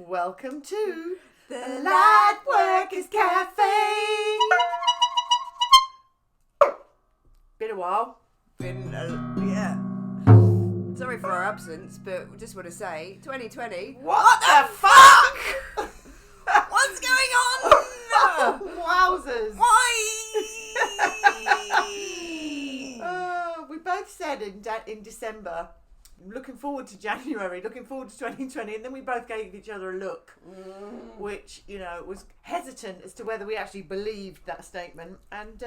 Welcome to the Lightworkers Cafe. Been a while. Yeah. Sorry for our absence, but we just want to say, 2020. What the fuck? What's going on? Wowzers. Why? We both said in December, looking forward to January, looking forward to 2020, and then we both gave each other a look, which, was hesitant as to whether we actually believed that statement. And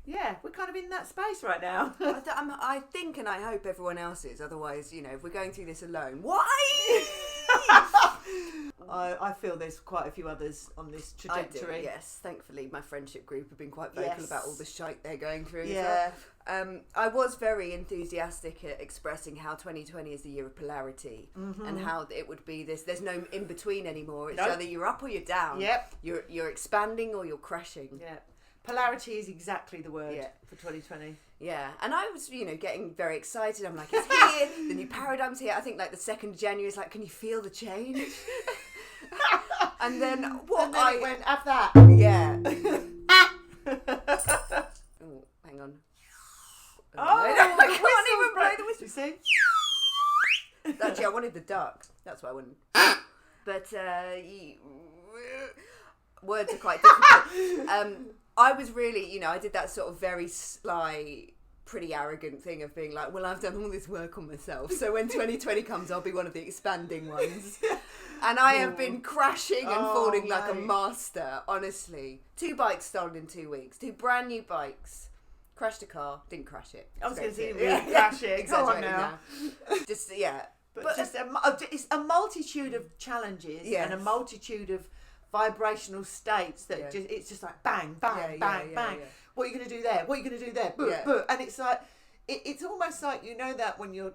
yeah, we're kind of in that space right now. I think and I hope everyone else is. Otherwise, if we're going through this alone, why? I feel there's quite a few others on this trajectory. I do, yes. Thankfully, my friendship group have been quite vocal about all the shite they're going through. Yeah. I was very enthusiastic at expressing how 2020 is the year of polarity, and how it would be this. There's no in between anymore. It's either you're up or you're down. Yep. You're expanding or you're crashing. Yeah. Polarity is exactly the word for 2020. Yeah, and I was, getting very excited. I'm like, it's here. The new paradigm's here. I think like the 2nd of January is like, can you feel the change? And then it went after that. Yeah. Oh, hang on. I can't even blow the whistle. You see? Actually, I wanted the duck. That's what I wanted. But words are quite difficult. I was really, I did that sort of very sly, pretty arrogant thing of being like, well, I've done all this work on myself, so when 2020 comes, I'll be one of the expanding ones. And I have been crashing and falling like a master, honestly. 2 bikes stolen in 2 weeks. 2 brand new bikes. Crashed a car, didn't crash it. I was going to say, really crash it. Exaggerating now. Just, But just it's a multitude of challenges and a multitude of vibrational states that it's just like bang, bang, bang, bang. Yeah. What are you going to do there? What are you going to do there? And it's like, it's almost like, that when you're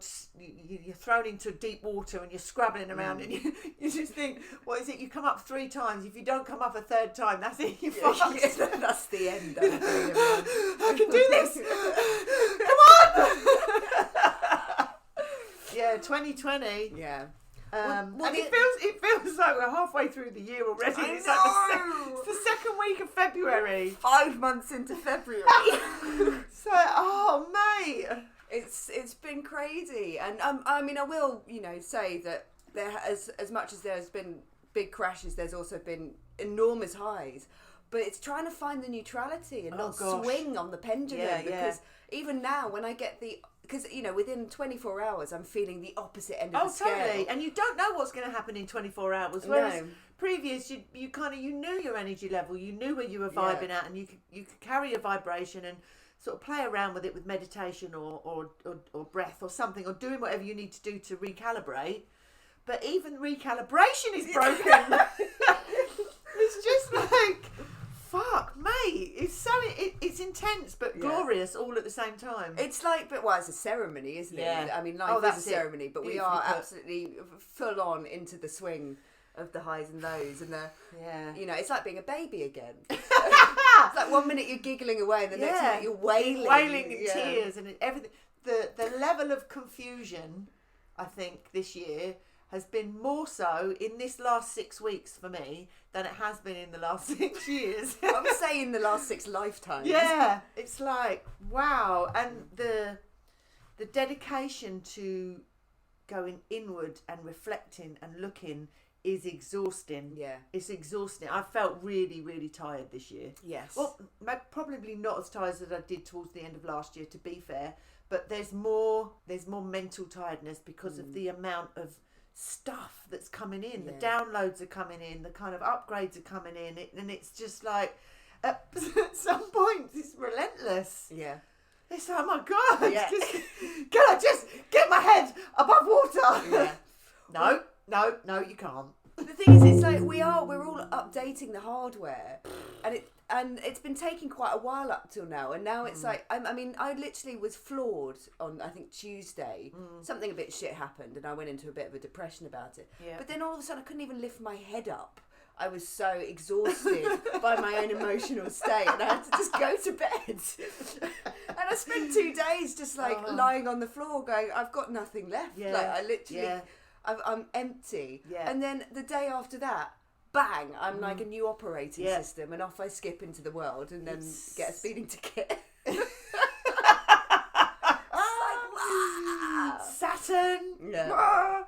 thrown into deep water and you're scrabbling around and you just think, what is it? You come up 3 times. If you don't come up a 3rd time, that's it. You're fucked. That's the end. I can do this. Come on. Yeah, 2020. Yeah. And it feels like we're halfway through the year already. It's the 2nd week of February. 5 months into February. So, oh mate, it's been crazy, and I will say that there as much as there's been big crashes, there's also been enormous highs. But it's trying to find the neutrality and not swing on the pendulum, because even now when I get because within 24 hours I'm feeling the opposite end of the scale. Oh, totally. And you don't know what's going to happen in 24 hours. Whereas previous, you knew your energy level, you knew where you were vibing at, and you could carry a vibration and sort of play around with it with meditation or breath or something, or doing whatever you need to do to recalibrate. But even recalibration is broken. It's just like, fuck, mate. It's intense but glorious all at the same time. It's like, it's a ceremony, isn't it? Yeah. I mean, life is a ceremony, but we are absolutely full on into the swing of the highs and lows, and it's like being a baby again. It's like 1 minute you're giggling away, and the next minute you're wailing in tears, and everything. The level of confusion, I think, this year has been more so in this last 6 weeks for me than it has been in the last 6 years. I would say in the last 6 lifetimes. Yeah, it's like, wow. And the dedication to going inward and reflecting and looking is exhausting. Yeah. It's exhausting. I felt really, really tired this year. Yes. Well, probably not as tired as I did towards the end of last year, to be fair, but there's more mental tiredness because of the amount of stuff that's coming in. The downloads are coming in, the kind of upgrades are coming in, and it's just like at some point it's relentless. Yeah. It's like, oh my god, can I just get my head above water? Yeah. No, you can't. The thing is, it's like we're all updating the hardware, and it's been taking quite a while up till now, and now it's like, I literally was floored on, I think, Tuesday. Something a bit shit happened, and I went into a bit of a depression about it. Yeah. But then all of a sudden I couldn't even lift my head up. I was so exhausted by my own emotional state, and I had to just go to bed. And I spent 2 days just lying on the floor going, I've got nothing left. Yeah. Like I literally... Yeah. I'm empty. Yeah. And then the day after that, bang, I'm like a new operating system, and off I skip into the world and then get a speeding ticket. Saturn. Yeah.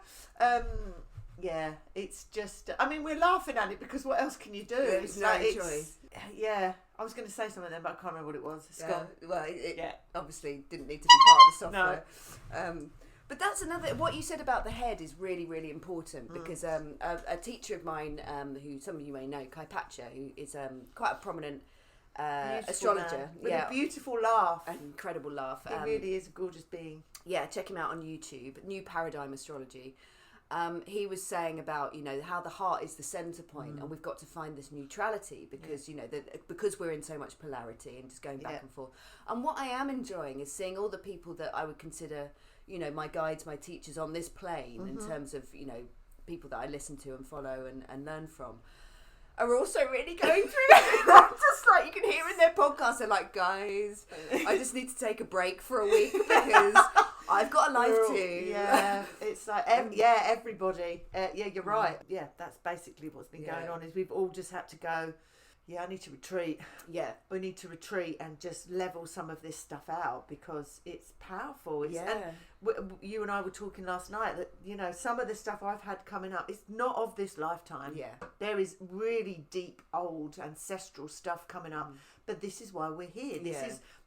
Yeah, it's just. I mean, we're laughing at it because what else can you do? There's no choice. Yeah, I was going to say something then, but I can't remember what it was. It's gone. Well, it obviously didn't need to be part of the software. No. But that's another. What you said about the head is really, really important because a teacher of mine, who some of you may know, Kai Patcher, who is quite a prominent astrologer, man. With a beautiful laugh, an incredible laugh. He really is a gorgeous being. Yeah, check him out on YouTube. New Paradigm Astrology. He was saying about how the heart is the center point, and we've got to find this neutrality because because we're in so much polarity and just going back and forth. And what I am enjoying is seeing all the people that I would consider my guides, my teachers on this plane in terms of people that I listen to and follow and learn from, are also really going through it. Just like you can hear in their podcast, they're like, guys, I just need to take a break for a week because I've got a life too. Yeah, it's like everybody. Yeah, you're right. Yeah, that's basically what's been going on. Is we've all just had to go. Yeah, I need to retreat. Yeah, we need to retreat and just level some of this stuff out because it's powerful. And you and I were talking last night that some of the stuff I've had coming up is not of this lifetime. Yeah, there is really deep, old, ancestral stuff coming up. But this is why we're here.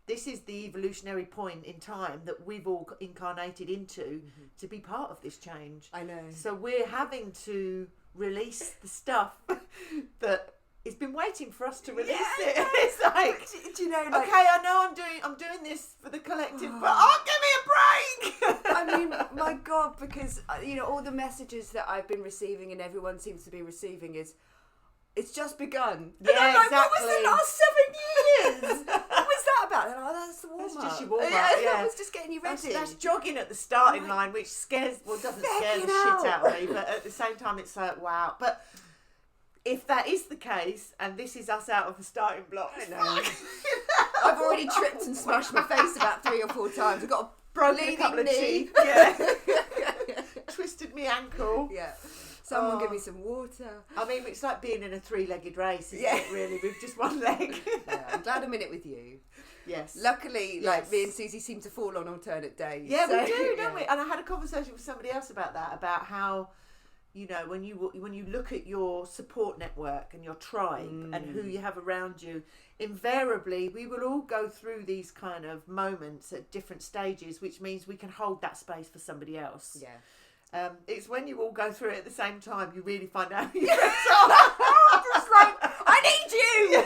This is the evolutionary point in time that we've all incarnated into to be part of this change. I know. So we're having to release the stuff that it's been waiting for us to release it. It's like, do you know? Like, okay, I know I'm doing this for the collective, but give me a break. I mean, my God, because all the messages that I've been receiving and everyone seems to be receiving is, it's just begun. Yeah, and I'm like, exactly. What was the last 7 years? What was that about? And that's the warm up. That's just your warm up. That was just getting you ready. That's jogging at the starting line, which doesn't scare the shit out of me, but at the same time, it's like, wow. But if that is the case, and this is us out of the starting blocks, I know. I've already tripped and smashed my face about 3 or 4 times. I've got a broken a couple of teeth. Twisted me ankle. Yeah. Someone give me some water. I mean, it's like being in a 3-legged race, isn't it, really, with just one leg. I'm glad I'm in it with you. Yes. Luckily, me and Susie seem to fall on alternate days. Yeah, we do, don't we? And I had a conversation with somebody else about that, about how, when you look at your support network and your tribe and who you have around you, invariably we will all go through these kind of moments at different stages, which means we can hold that space for somebody else. Yeah. It's when you all go through it at the same time you really find out who your friends are. Just like, I need you!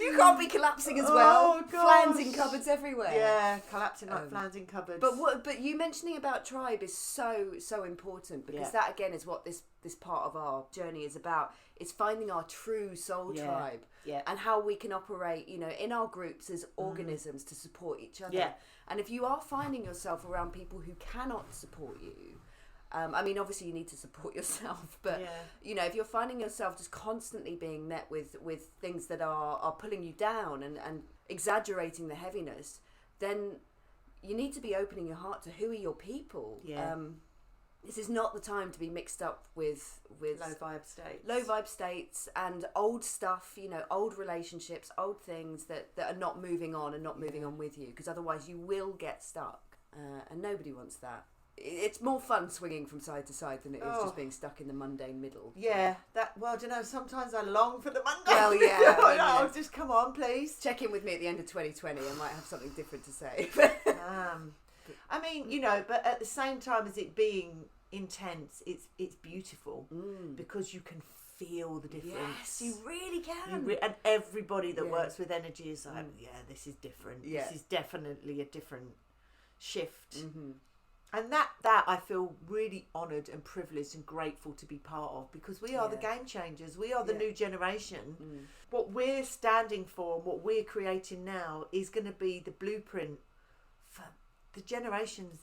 You can't be collapsing as well. Flans in cupboards everywhere. Yeah, collapsing like flans in cupboards. But you mentioning about tribe is so important because that again is what this part of our journey is about. It's finding our true soul tribe and how we can operate, in our groups as organisms to support each other. Yeah. And if you are finding yourself around people who cannot support you, obviously you need to support yourself, but if you're finding yourself just constantly being met with things that are pulling you down and exaggerating the heaviness, then you need to be opening your heart to who are your people. This is not the time to be mixed up with low vibe states and old stuff, old relationships, old things that are not moving on and not moving on with you, because otherwise you will get stuck, and nobody wants that. It's more fun swinging from side to side than it is just being stuck in the mundane middle. Yeah, sometimes I long for the mundane middle. Well, just come on, please. Check in with me at the end of 2020. I might have something different to say. I mean, but at the same time as it being intense, it's beautiful because you can feel the difference. Yes, you really can. And everybody that works with energy is like, this is different. Yeah. This is definitely a different shift. Mm-hmm. And that I feel really honoured and privileged and grateful to be part of, because we are the game changers. We are the new generation. What we're standing for and what we're creating now is going to be the blueprint for the generations,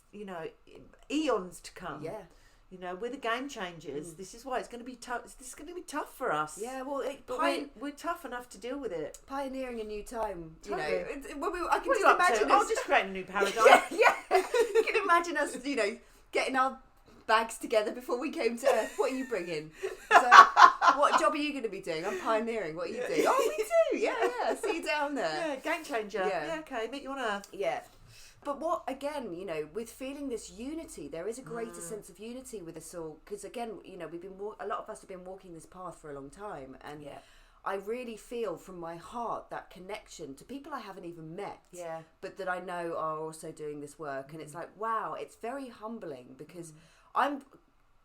eons to come. Yeah. We're the game changers. This is why it's going to be tough. This is going to be tough for us. Yeah, well, we're tough enough to deal with it. Pioneering a new time. Totally. I can just imagine. I'll just create a new paradigm. Yeah. You can imagine us, getting our bags together before we came to Earth. What are you bringing? So, what job are you going to be doing? I'm pioneering. What are you doing? Oh, me too. Yeah. See you down there. Yeah, game changer. Yeah, okay, meet you on Earth. Yeah. But what, again, you know, with feeling this unity, there is a greater sense of unity with us all. Because, again, you know, we've been a lot of us have been walking this path for a long time. And I really feel from my heart that connection to people I haven't even met. Yeah. But that I know are also doing this work. And it's like, wow, it's very humbling because I'm,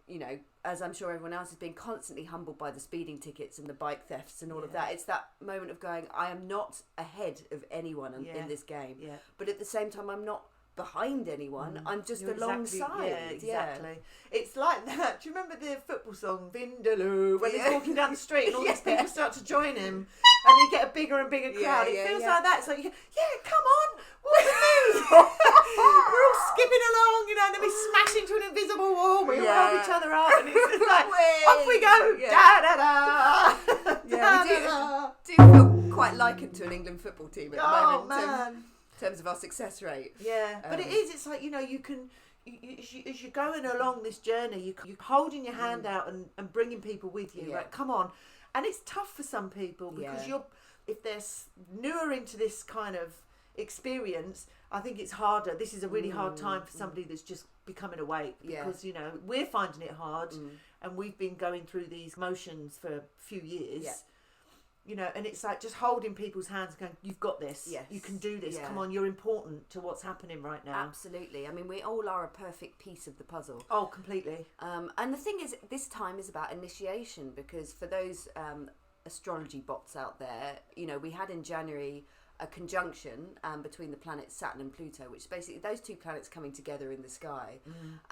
you know, as I'm sure everyone else has been constantly humbled by the speeding tickets and the bike thefts and all of that. It's that moment of going, I am not ahead of anyone in this game. Yeah. But at the same time, I'm not behind anyone. I'm just alongside. Yeah, exactly. Yeah. It's like that. Do you remember the football song, Vindaloo, when he's walking down the street and all these people start to join him and you get a bigger and bigger crowd? It feels like that. It's like, come on, what do you mean? We're all skipping along, you know, and then we smash into an invisible wall, we all help each other up, and it's just like, off we go, da-da-da, da-da-da. We do feel quite likened to an England football team at the moment. Man. In terms of our success rate. Yeah, but it's like, you know, you can, as you're going along this journey, you're holding your hand out and bringing people with you, right? Come on. And it's tough for some people because if they're newer into this kind of experience, I think it's harder. This is a really hard time for somebody that's just becoming awake because, you know, we're finding it hard and we've been going through these motions for a few years. Yeah. You know, and it's like just holding people's hands and going, you've got this. Yes. You can do this. Yeah. Come on, you're important to what's happening right now. Absolutely. I mean, we all are a perfect piece of the puzzle. Oh, completely. And the thing is, this time is about initiation because for those astrology bots out there, you know, we had in January a conjunction between the planets Saturn and Pluto, which is basically those two planets coming together in the sky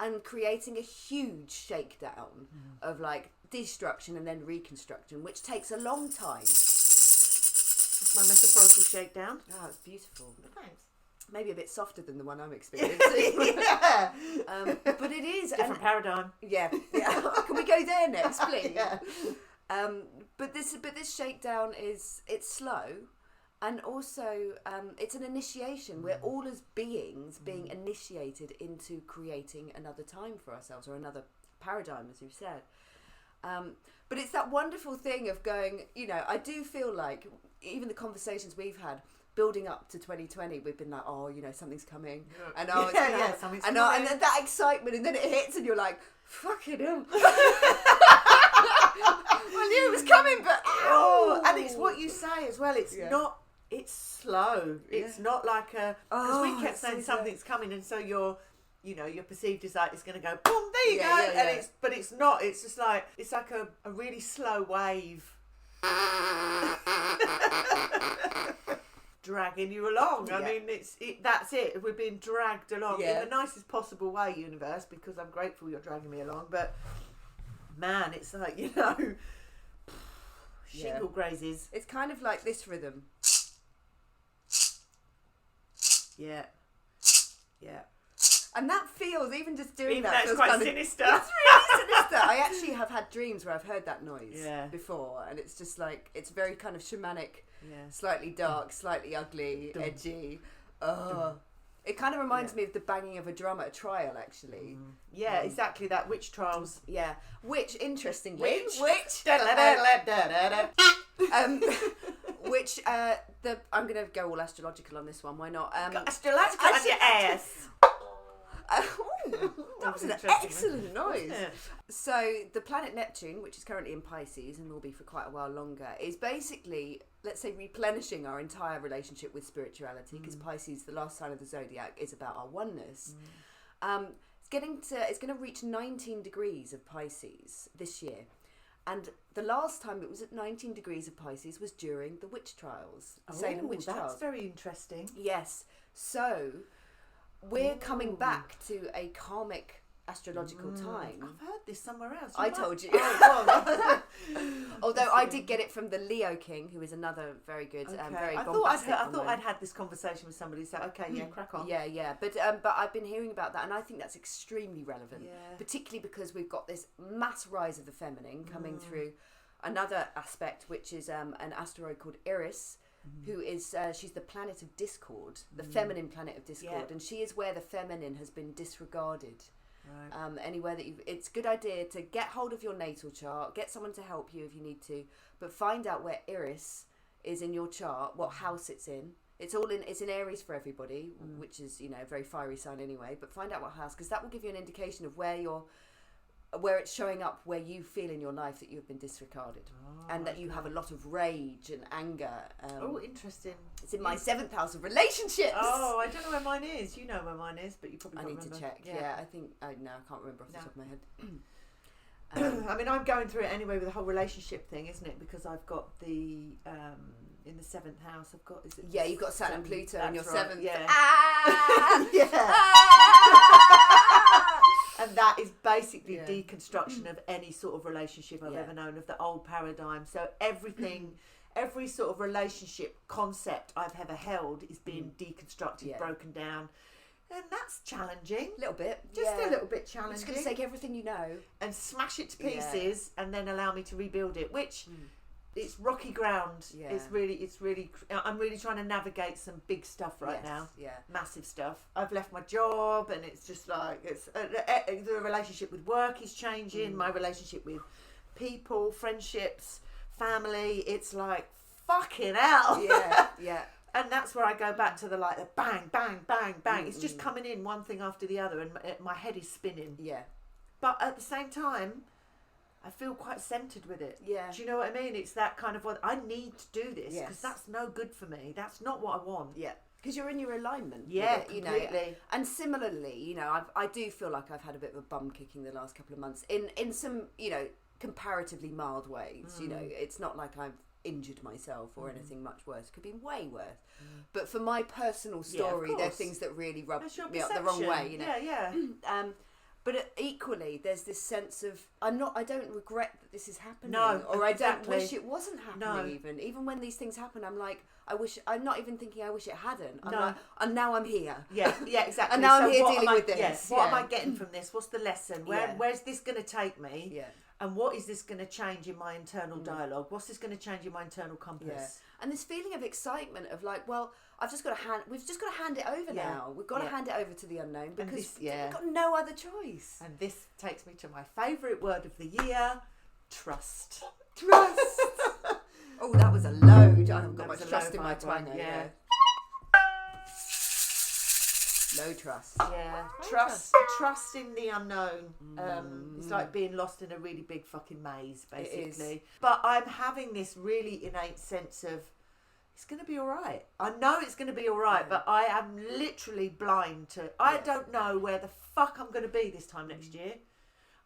and creating a huge shakedown of like destruction and then reconstruction, which takes a long time. It's my metaphorical shakedown. Oh, it's beautiful. Thanks. Maybe a bit softer than the one I'm experiencing. But it is different paradigm. Yeah. Can we go there next, please? But this shakedown it's slow. And also, it's an initiation. We're all as beings being initiated into creating another time for ourselves or another paradigm, as you've said. But it's that wonderful thing of going, you know, I do feel like even the conversations we've had building up to 2020, we've been like, oh, you know, something's coming. Yeah. And it's gonna happen. Something's coming. And then that excitement, and then it hits, and you're like, fucking hell. I knew it was coming, but ow! And it's what you say as well. It's not. It's slow. It's not like a because we kept saying something's coming, and so you're perceived as like it's going to go boom. There you go, and it's not. It's just like it's like a really slow wave, dragging you along. I mean, that's it. We're being dragged along in the nicest possible way, universe. Because I'm grateful you're dragging me along, but man, it's like shingle grazes. It's kind of like this rhythm. Yeah. And that feels, even just doing that, feels quite kind sinister. It's really sinister. I actually have had dreams where I've heard that noise before, and it's just like, it's very kind of shamanic, slightly dark, slightly ugly, edgy. It kind of reminds me of the banging of a drum at a trial, actually. Yeah, exactly that. Witch trials. Yeah. Which, interestingly... Which? Which, I'm going to go all astrological on this one, why not? Astrological on your ass. That was an excellent noise. So, the planet Neptune, which is currently in Pisces and will be for quite a while longer, is basically, let's say, replenishing our entire relationship with spirituality, because Pisces, the last sign of the zodiac, is about our oneness. It's going to reach 19 degrees of Pisces this year. And the last time it was at 19 degrees of Pisces was during the witch trials. Salem witch trials. That's very interesting. Yes. So, we're coming back to a karmic astrological time. I've heard this somewhere else. I told you. Although I did get it from the Leo King, who is another very good, very bombastic. I thought I'd had this conversation with somebody. So crack on. Yeah. But I've been hearing about that, and I think that's extremely relevant, particularly because we've got this mass rise of the feminine coming through. Another aspect, which is an asteroid called Eris. Who is she's the planet of discord, the feminine planet of discord, and she is where the feminine has been disregarded. Right. Anywhere that it's a good idea to get hold of your natal chart, get someone to help you if you need to, but find out where Eris is in your chart, what house it's in. It's in Aries for everybody, which is, you know, a very fiery sign anyway, but find out what house, because that will give you an indication of where it's showing up, where you feel in your life that you've been disregarded, and that you have a lot of rage and anger. Interesting. It's in my 7th house of relationships. Oh, I don't know where mine is. You know where mine is, but you probably I can't need remember. to check. Yeah, I think I can't remember off the top of my head. I mean, I'm going through it anyway with the whole relationship thing, isn't it? Because I've got the in the 7th house. I've got you've got Saturn and Pluto in your 7th. Yeah. Yeah. And that is basically deconstruction of any sort of relationship I've ever known, of the old paradigm. So everything, every sort of relationship concept I've ever held is being deconstructed, broken down. And that's challenging. A little bit. Just a little bit challenging. It's going to take everything you know. And smash it to pieces and then allow me to rebuild it, which... It's rocky ground. Yeah. It's really. I'm really trying to navigate some big stuff right now. Yeah, massive stuff. I've left my job, and it's just like the relationship with work is changing. My relationship with people, friendships, family. It's like fucking hell. Yeah. And that's where I go back to the bang, bang, bang, bang. It's just coming in one thing after the other, and my head is spinning. Yeah. But at the same time, I feel quite centered with it. Yeah. Do you know what I mean? It's that kind of I need to do this because Yes. that's no good for me. That's not what I want. Yeah. Because you're in your alignment. Yeah, with it, completely. You know. And similarly, you know, I do feel like I've had a bit of a bum kicking the last couple of months in some, you know, comparatively mild ways. You know, it's not like I've injured myself or anything much worse. It could be way worse. But for my personal story, there are things that really rub me up the wrong way. You know. Yeah. But equally, there's this sense of I don't regret that this is happening, No, or exactly. I don't wish it wasn't happening. No. Even when these things happen, I'm like, I'm not even thinking I wish it hadn't. I'm No. like, and now I'm here. Yeah, exactly. And now I'm So here what dealing am I- with this. Yeah, what am I getting from this? What's the lesson? Yeah. Where's this going to take me? Yeah. And what is this going to change in my internal dialogue? What's this going to change in my internal compass? Yeah. And this feeling of excitement of like, well, we've just got to hand it over now. We've got to hand it over to the unknown because we've got no other choice. And this takes me to my favourite word of the year, trust. Trust. Oh, that was a load. I haven't got That was much a trust low in my vibe twang. one, Yeah. No trust. Yeah, trust in the unknown. It's like being lost in a really big fucking maze, basically. But I'm having this really innate sense of it's going to be all right. I know it's going to be all right, but I am literally blind to. I don't know where the fuck I'm going to be this time next year.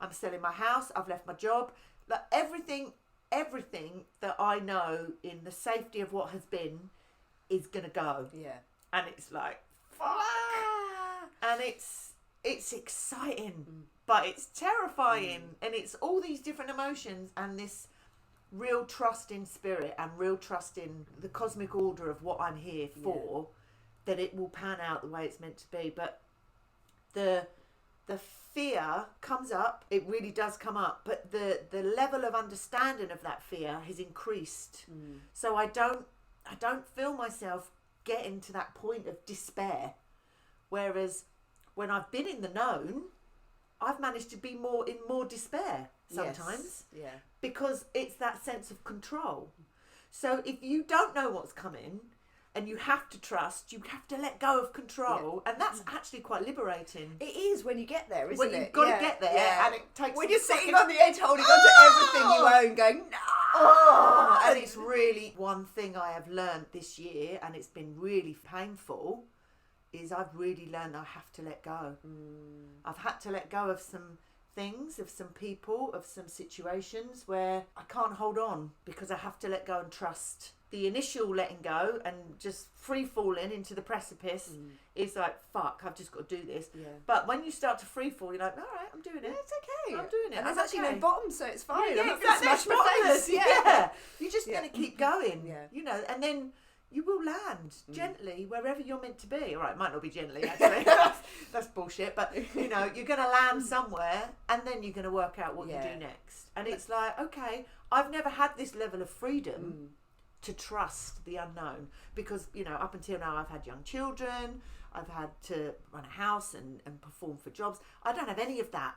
I'm selling my house. I've left my job. Like everything that I know in the safety of what has been is going to go. Yeah. And it's like fuck. And it's exciting, but it's terrifying, and it's all these different emotions and this real trust in spirit and real trust in the cosmic order of what I'm here for, that it will pan out the way it's meant to be. But the fear comes up, it really does come up, but the level of understanding of that fear has increased. So I don't feel myself getting to that point of despair. Whereas when I've been in the known, I've managed to be in more despair sometimes. Yes. Yeah. Because it's that sense of control. So if you don't know what's coming and you have to trust, you have to let go of control. And that's actually quite liberating. It is when you get there, isn't it? You've got to get there, and it takes when you're sitting on the edge holding on to everything you own, going, no! And it's really one thing I have learned this year, and it's been really painful, is I've really learned I have to let go. I've had to let go of some things, of some people, of some situations where I can't hold on because I have to let go and trust. The initial letting go and just free falling into the precipice is like, fuck, I've just got to do this. Yeah. But when you start to free fall, you're like, all right, I'm doing it. It's okay. I'm doing it. And there's I'm actually okay. no bottom, so it's fine. Yeah, I'm not exactly. going to smash my Bottomless. face. Yeah. You're just going to keep going. Yeah. You know, and then you will land gently wherever you're meant to be. All right, it might not be gently, actually. That's bullshit. But, you know, you're going to land somewhere and then you're going to work out what you do next. And it's like, okay, I've never had this level of freedom to trust the unknown because, you know, up until now I've had young children, I've had to run a house and perform for jobs. I don't have any of that.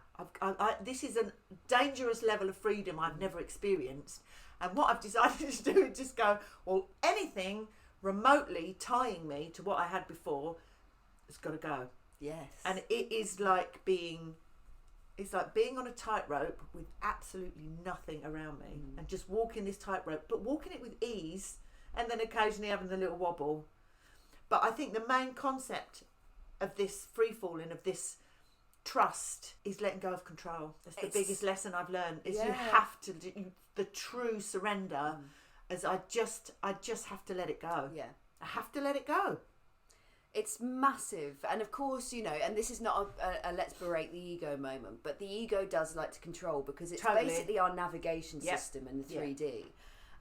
This is a dangerous level of freedom I've never experienced. And what I've decided to do is just go, well, anything remotely tying me to what I had before has got to go. Yes. And it is like being on a tightrope with absolutely nothing around me and just walking this tightrope, but walking it with ease and then occasionally having the little wobble. But I think the main concept of this free falling, of this trust, is letting go of control. That's the biggest lesson I've learned, is you have to do the true surrender as I just have to let it go. Yeah. I have to let it go. It's massive. And of course, you know, and this is not a let's berate the ego moment, but the ego does like to control because it's basically our navigation system in the 3D.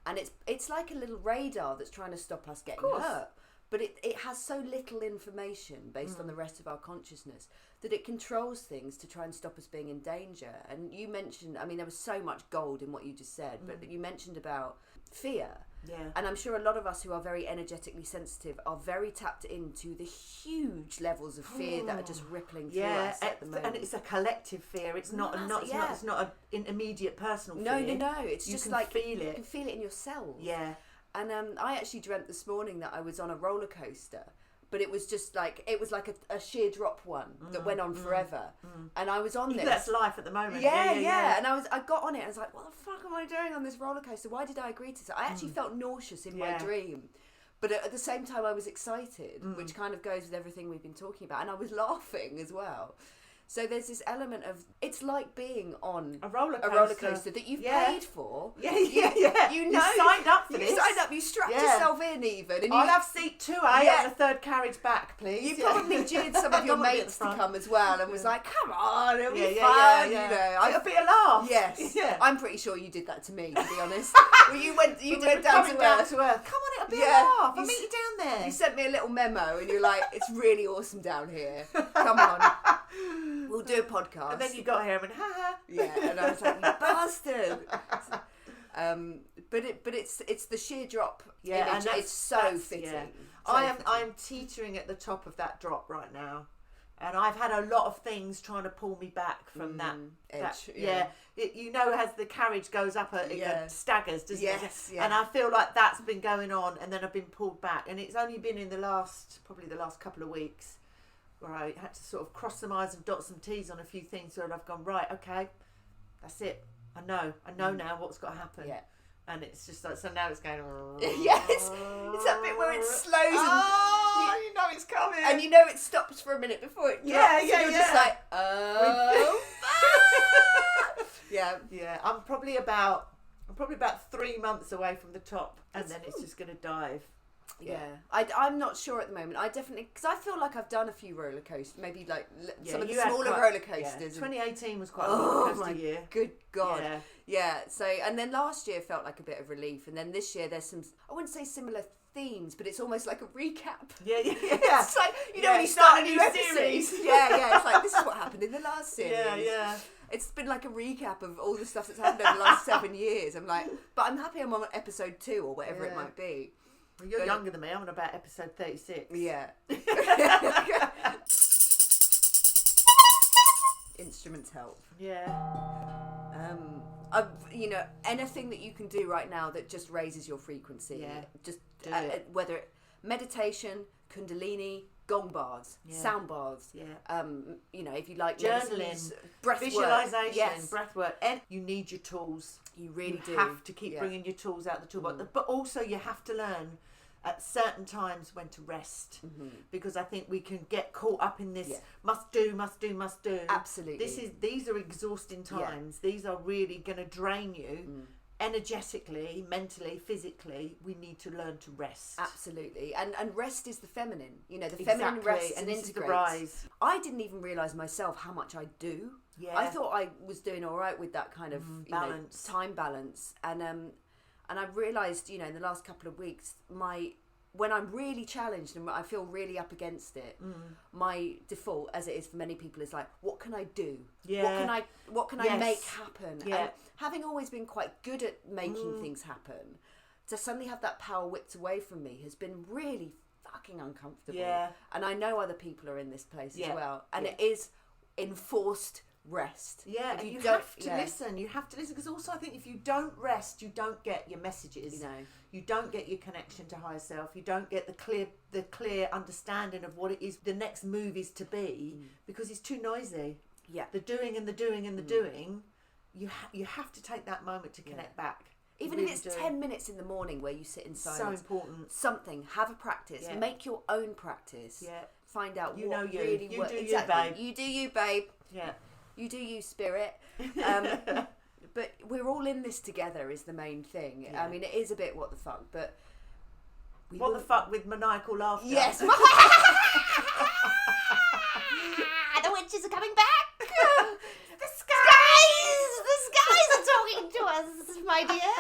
And it's like a little radar that's trying to stop us getting hurt. But it has so little information based on the rest of our consciousness that it controls things to try and stop us being in danger. And you mentioned, I mean, there was so much gold in what you just said, but you mentioned about fear. Yeah. And I'm sure a lot of us who are very energetically sensitive are very tapped into the huge levels of fear that are just rippling through us at the moment. And it's a collective fear. It's not an immediate personal fear. No. It's you just can like feel it. You can feel it in your cells. Yeah. And I actually dreamt this morning that I was on a roller coaster, but it was just like a sheer drop one that went on forever. And I was on this. That's life at the moment. Yeah. And I got on it and I was like, what the fuck am I doing on this roller coaster? Why did I agree to this? I actually felt nauseous in my dream. But at the same time I was excited, which kind of goes with everything we've been talking about. And I was laughing as well. So there's this element of, it's like being on a roller coaster that you've paid for. Yeah. You know, you signed up for this. You signed up, you strapped yourself in even. And I'll have seat 2A on the third carriage back, please. You probably jeered some of your mates to come as well and was like, come on, it'll be fun. Yeah. You know, it'll be a laugh. Yes. Yeah. I'm pretty sure you did that to me, to be honest. Well, you went down to earth. Come on, it'll be a laugh. I'll meet you down there. You sent me a little memo and you're like, it's really awesome down here. Come on. We'll do a podcast. And then you got here and went, ha. Yeah, and I was like, you bastard. But it's the sheer drop. Yeah, image. And it's so fitting. Yeah. So I am teetering at the top of that drop right now, and I've had a lot of things trying to pull me back from that edge. You know, as the carriage goes up, it staggers, doesn't it? Yeah. And I feel like that's been going on, and then I've been pulled back, and it's only been in probably the last couple of weeks, where I had to sort of cross some I's and dot some T's on a few things where I've gone, right, okay, that's it. I know now what's got to happen. Yeah. And it's just like, so now it's going, yes, it's that bit where it slows and you know it's coming. And you know it stops for a minute before it drops. Yeah. You're just like, oh. Yeah, I'm probably about 3 months away from the top, and then it's just going to dive. Yeah. I'm not sure at the moment. I definitely, because I feel like I've done a few roller coasters, maybe like some of the smaller roller coasters. 2018 was quite a roller coaster year. Good God. Yeah. So, and then last year felt like a bit of relief, and then this year there's some, I wouldn't say similar themes, but it's almost like a recap. Yeah. It's like, you know, when you start a new series. Yeah. It's like, this is what happened in the last series. Yeah. It's been like a recap of all the stuff that's happened over the last 7 years. I'm like, but I'm happy I'm on episode 2 or whatever it might be. Well, you're younger than me. I'm on about episode 36. Yeah. Instruments help. Yeah. You know, anything that you can do right now that just raises your frequency. Yeah. Just whether it meditation, kundalini, gong bars, sound bars. Yeah. You know, if you like journaling, breath visualization, breath work, and you need your tools. You really do. You have to keep bringing your tools out the toolbox, but also you have to learn at certain times when to rest, because I think we can get caught up in this must do. Absolutely. These are exhausting times. These are really going to drain you energetically, mentally, physically. We need to learn to rest. Absolutely. And rest is the feminine. You know, the feminine rests and integrates. I didn't even realise myself how much I do. Yeah. I thought I was doing all right with that kind of balance, time balance, and I realised, you know, in the last couple of weeks, when I'm really challenged and I feel really up against it, my default, as it is for many people, is like, what can I do? Yeah. What can I make happen? Yeah. And having always been quite good at making things happen, to suddenly have that power whipped away from me has been really fucking uncomfortable. Yeah. And I know other people are in this place Yeah. as well. And Yeah. it is enforced rest. Yeah, If and you don't- have to listen. You have to listen, because also I think if you don't rest, you don't get your messages. No. You don't get your connection to higher self. You don't get the clear understanding of what it is the next move is to be, because it's too noisy. Yeah. The doing and the doing and the doing. You have to take that moment to connect back. Even You if really it's do. 10 minutes in the morning where you sit in So silence. important. Something. Have a practice. Yeah. Make your own practice. Yeah. Find out You what know you. really You works. do you, Exactly. babe. You do you, babe. Yeah. You do you, spirit. But we're all in this together is the main thing. Yeah. I mean, it is a bit what the fuck, but... What the fuck with maniacal laughter? Yes. The witches are coming back. The skies are talking to us, my dear.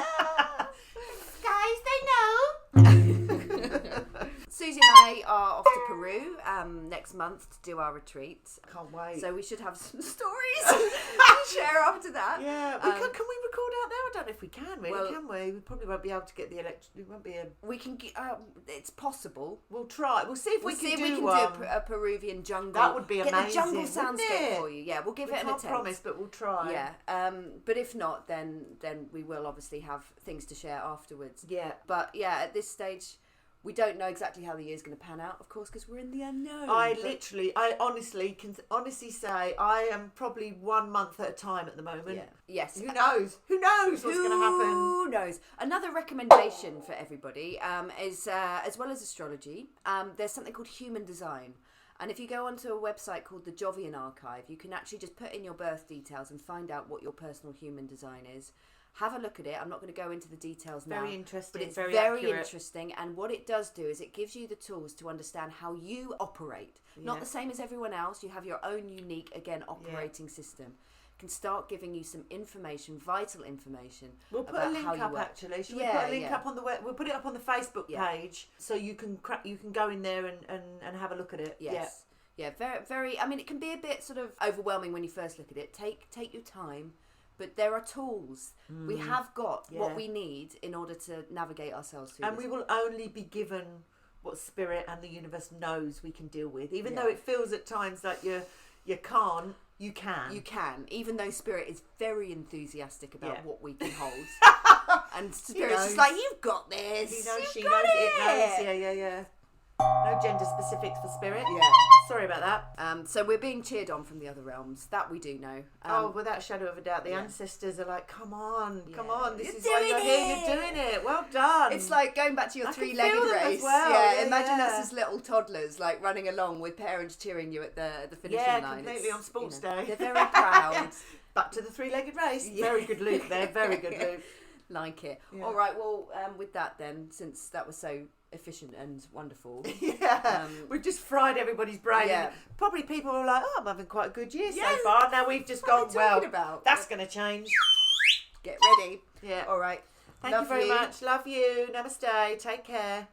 Skies, they know. Susie and I are off to Peru next month to do our retreat. Can't wait. So we should have some stories to share after that. Yeah, can we record out there? I don't know if we can. Really, Well- can we? We probably won't be able to get the We won't be. We can. It's possible. We'll try. We'll see if We'll we see can if do we can one. do a Peruvian jungle. That would be Get the jungle amazing, wouldn't soundscape it? for you. Yeah, we'll give We it an can't attempt. promise, but we'll try. Yeah. But if not, then we will obviously have things to share afterwards. Yeah. But yeah, at this stage, we don't know exactly how the year's going to pan out, of course, because we're in the unknown. I honestly can say I am probably 1 month at a time at the moment. Yeah. Yes. Who knows? Who knows what's going to happen? Who knows? Another recommendation for everybody is, as well as astrology, there's something called human design. And if you go onto a website called the Jovian Archive, you can actually just put in your birth details and find out what your personal human design is. Have a look at it. I'm not going to go into the details now. Very interesting. But it's very very accurate. interesting. And what it does do is it gives you the tools to understand how you operate. Not Yeah. the same as everyone else. You have your own unique, again, operating system. Can start giving you some information, vital information. We'll put about a link how you up work. actually. Should we Yeah, put a link yeah. up on the web? We'll put it up on the Facebook Yeah. page so you can go in there and have a look at it. Yes. Yeah, very, very. I mean, it can be a bit sort of overwhelming when you first look at it. Take your time, but there are tools. We have got what Yeah. we need in order to navigate ourselves through And this. we will only be given what spirit and the universe knows we can deal with. Even Yeah. though it feels at times like you can't, you can. You can, even though Spirit is very enthusiastic about Yeah. what we can hold. And Spirit's knows. just like, you've got this. He knows, You've she got knows, it knows. it. Yeah. No gender specifics for spirit. Yeah. Sorry about that. So we're being cheered on from the other realms. That we do know. Without a shadow of a doubt, the yeah. ancestors are like, come on. This You're is why you're doing here. it." You're doing it. Well done. It's like going back to your I can three-legged feel them as race. well. Yeah, Yeah, imagine yeah. us as little toddlers, like running along with parents cheering you at the finishing Yeah, line. completely It's, on sports day. They're very proud. Back to the three-legged race. Yeah. Very good loop there. Very good loop. Like it. Yeah. All right. Well, with that then, since that was so efficient and wonderful. Yeah, we've just fried everybody's brain. Yeah. And probably people are like, oh, I'm having quite a good year Yes. so far. Now we've just What are gone, we well, talking about? that's going to change. Get ready. Yeah. All right. Thank Love you very much. Love you. Namaste. Take care.